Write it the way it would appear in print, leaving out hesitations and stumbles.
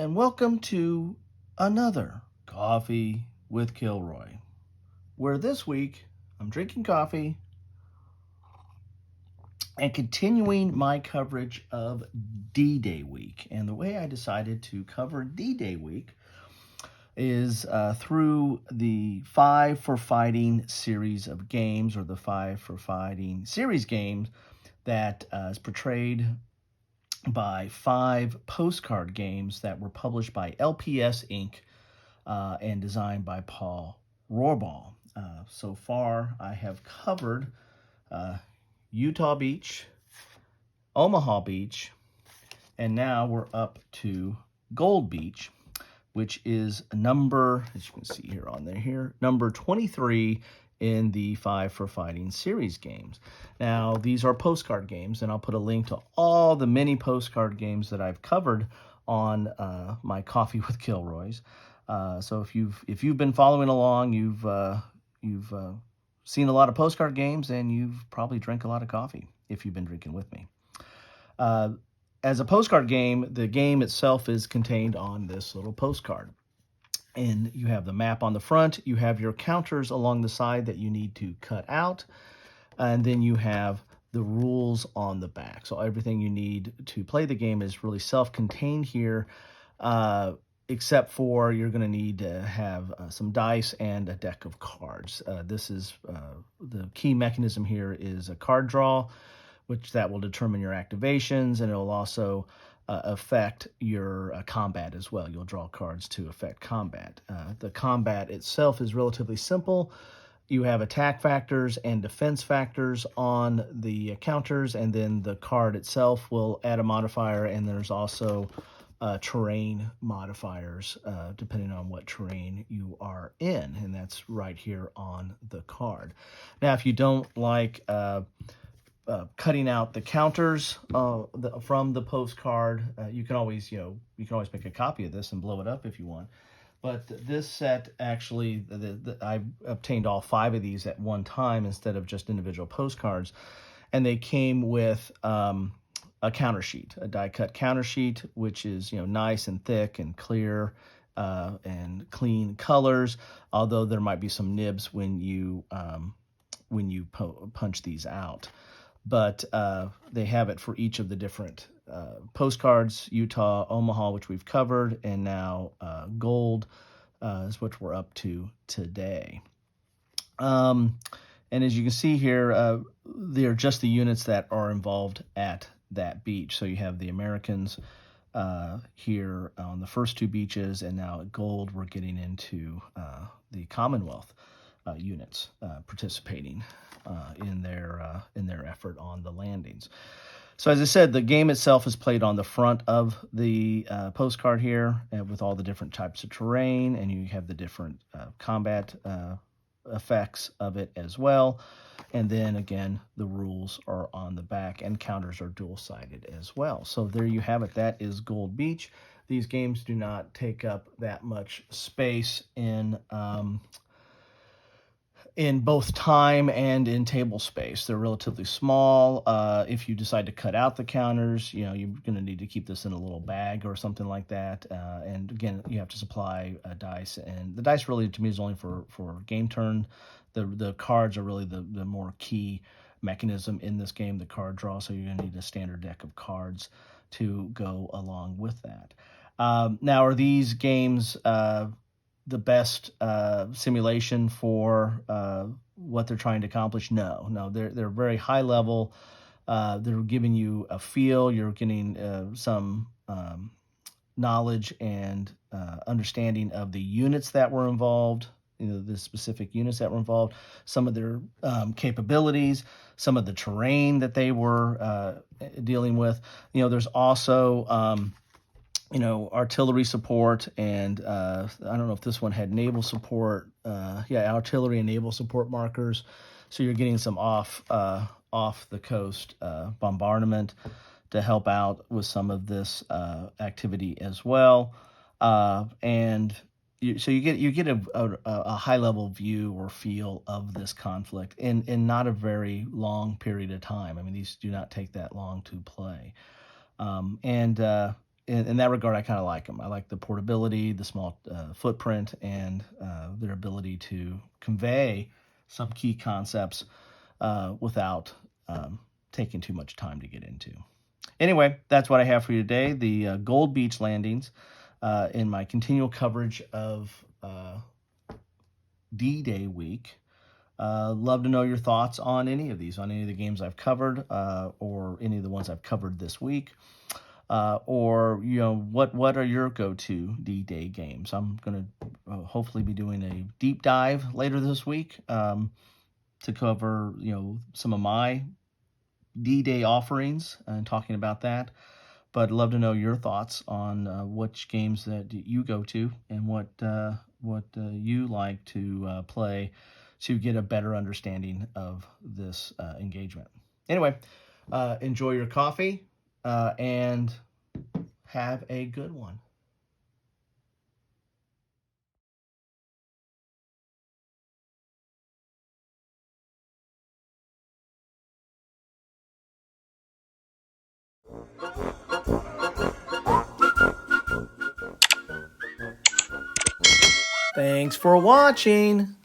and welcome to another Coffee with Kilroy, where this week I'm drinking coffee and continuing my coverage of D-Day week. And the way I decided to cover D-Day week is through the 5 for Fighting series of games, or the 5 for Fighting series games that is portrayed by 5 postcard games that were published by LPS Inc. And designed by Paul Rohrbal. So far, I have covered Utah Beach, Omaha Beach, and now we're up to Gold Beach, which is number, as you can see here on there here, number 23 in the 5 for Fighting series games. Now, these are postcard games, and I'll put a link to all the many postcard games that I've covered on my Coffee with Kilroy's. So if you've been following along, you've seen a lot of postcard games, and you've probably drank a lot of coffee if you've been drinking with me. As a postcard game, the game itself is contained on this little postcard. And you have the map on the front, you have your counters along the side that you need to cut out, and then you have the rules on the back. So everything you need to play the game is really self-contained here, except for you're going to need to have some dice and a deck of cards. This is the key mechanism here is a card draw, which that will determine your activations, and it will also affect your combat as well. You'll draw cards to affect combat. The combat itself is relatively simple. You have attack factors and defense factors on the counters, and then the card itself will add a modifier, and there's also terrain modifiers depending on what terrain you are in, and that's right here on the card. Now, if you don't like cutting out the counters from the postcard, you can always make a copy of this and blow it up if you want. But this set actually, I obtained all 5 of these at one time instead of just individual postcards, and they came with a counter sheet, a die cut counter sheet, which is nice and thick and clear and clean colors. Although there might be some nibs when you punch these out. But they have it for each of the different postcards: Utah, Omaha, which we've covered, and now Gold is what we're up to today. And as you can see here, they're just the units that are involved at that beach. So you have the Americans here on the first 2 beaches, and now at Gold we're getting into the Commonwealth units participating in their effort on the landings. So as I said, the game itself is played on the front of the postcard here, with all the different types of terrain, and you have the different combat effects of it as well. And then again, the rules are on the back, and counters are dual-sided as well. So there you have it. That is Gold Beach. These games do not take up that much space in both time and in table space. They're relatively small. If you decide to cut out the counters, you're going to need to keep this in a little bag or something like that. And again, you have to supply dice, and the dice really, to me, is only for game turn. The cards are really the more key mechanism in this game, the card draw. So you're going to need a standard deck of cards to go along with that. Now, are these games the best simulation for what they're trying to accomplish? No, they're very high level. They're giving you a feel. You're getting some knowledge and understanding of the units that were involved, the specific units that were involved, some of their capabilities, some of the terrain that they were dealing with. There's also artillery support, and I don't know if this one had naval support. Artillery and naval support markers. So you're getting some off the coast bombardment to help out with some of this activity as well. And so you get a high level view or feel of this conflict in not a very long period of time. I mean, these do not take that long to play, and in that regard, I kind of like them. I like the portability, the small footprint, and their ability to convey some key concepts without taking too much time to get into. Anyway, that's what I have for you today. The Gold Beach Landings in my continual coverage of D-Day week. Love to know your thoughts on any of these, on any of the games I've covered, or any of the ones I've covered this week. Or, what are your go-to D-Day games? I'm going to hopefully be doing a deep dive later this week to cover, some of my D-Day offerings and talking about that. But I'd love to know your thoughts on which games that you go to and what you like to play to get a better understanding of this engagement. Anyway, enjoy your coffee and have a good one. Thanks for watching.